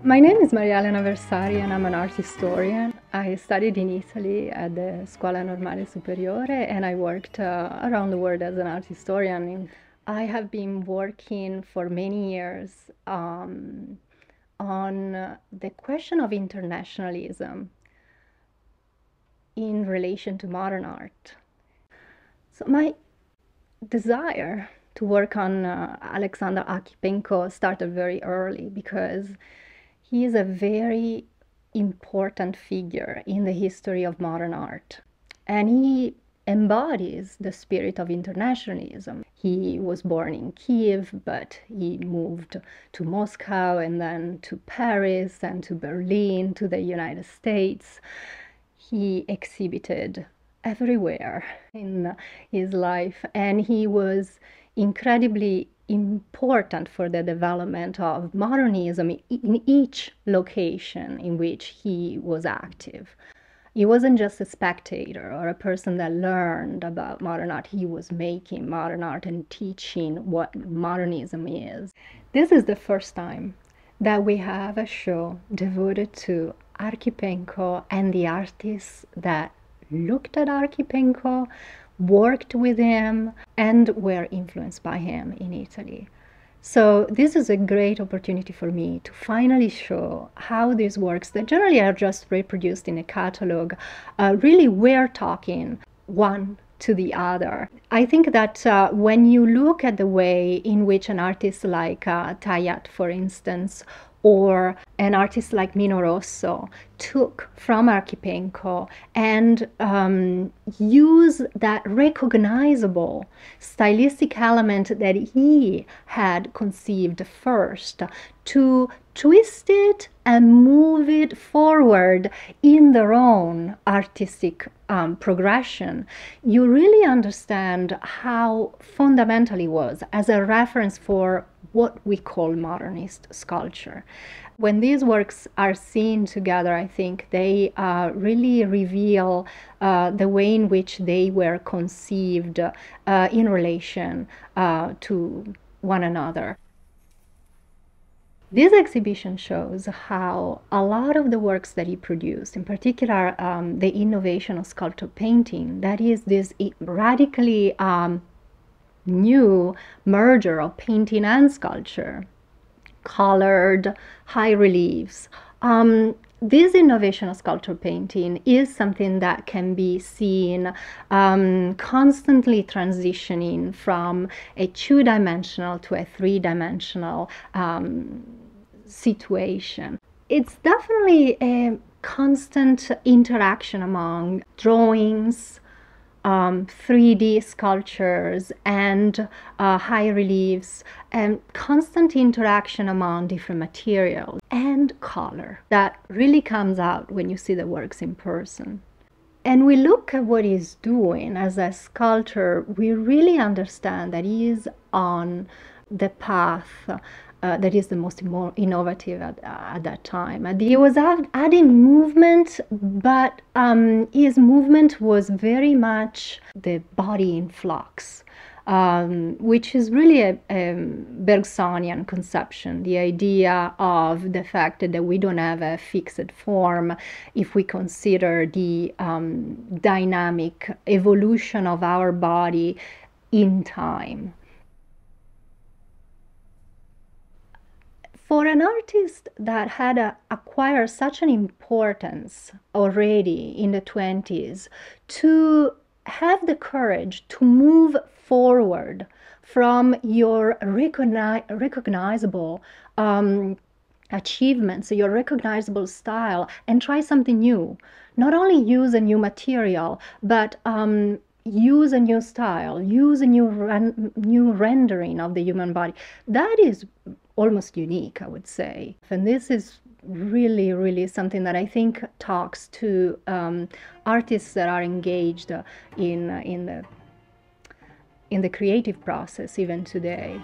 My name is Marielena Versari and I'm an art historian. I studied in Italy at the Scuola Normale Superiore and I worked around the world as an art historian. I have been working for many years on the question of internationalism in relation to modern art. So my desire to work on Alexander Archipenko started very early because he is a very important figure in the history of modern art. And he embodies the spirit of internationalism. He was born in Kiev, but he moved to Moscow and then to Paris and to Berlin, to the United States. He exhibited everywhere in his life, and he was incredibly important for the development of modernism in each location in which he was active. He wasn't just a spectator or a person that learned about modern art. He was making modern art and teaching what modernism is. This is the first time that we have a show devoted to Archipenko and the artists that looked at Archipenko, worked with him, and were influenced by him in Italy. So this is a great opportunity for me to finally show how these works that generally are just reproduced in a catalog really were talking one to the other. I think that when you look at the way in which an artist like Tayat, for instance, or an artist like Mino Rosso took from Archipenko and use that recognizable stylistic element that he had conceived first to twist it and move it forward in their own artistic progression, you really understand how fundamental it was as a reference for what we call modernist sculpture. When these works are seen together, I think they really reveal the way in which they were conceived in relation to one another. This exhibition shows how a lot of the works that he produced, in particular the innovation of sculpture painting, that is this radically new merger of painting and sculpture, colored high reliefs. This innovation of sculpture painting is something that can be seen constantly transitioning from a two-dimensional to a three-dimensional situation. It's definitely a constant interaction among drawings, 3D sculptures and high reliefs, and constant interaction among different materials and color that really comes out when you see the works in person. And we look at what he's doing as a sculptor, we really understand that he is on the path that is the most innovative at that time. And he was adding movement, but his movement was very much the body in flux, which is really a Bergsonian conception, the idea of the fact that we don't have a fixed form if we consider the dynamic evolution of our body in time. For an artist that had acquired such an importance already in the 20s, to have the courage to move forward from your recognizable achievements, your recognizable style, and try something new. Not only use a new material, but use a new style, use a new rendering of the human body. That is almost unique, I would say. And this is really, really something that I think talks to artists that are engaged in the creative process even today.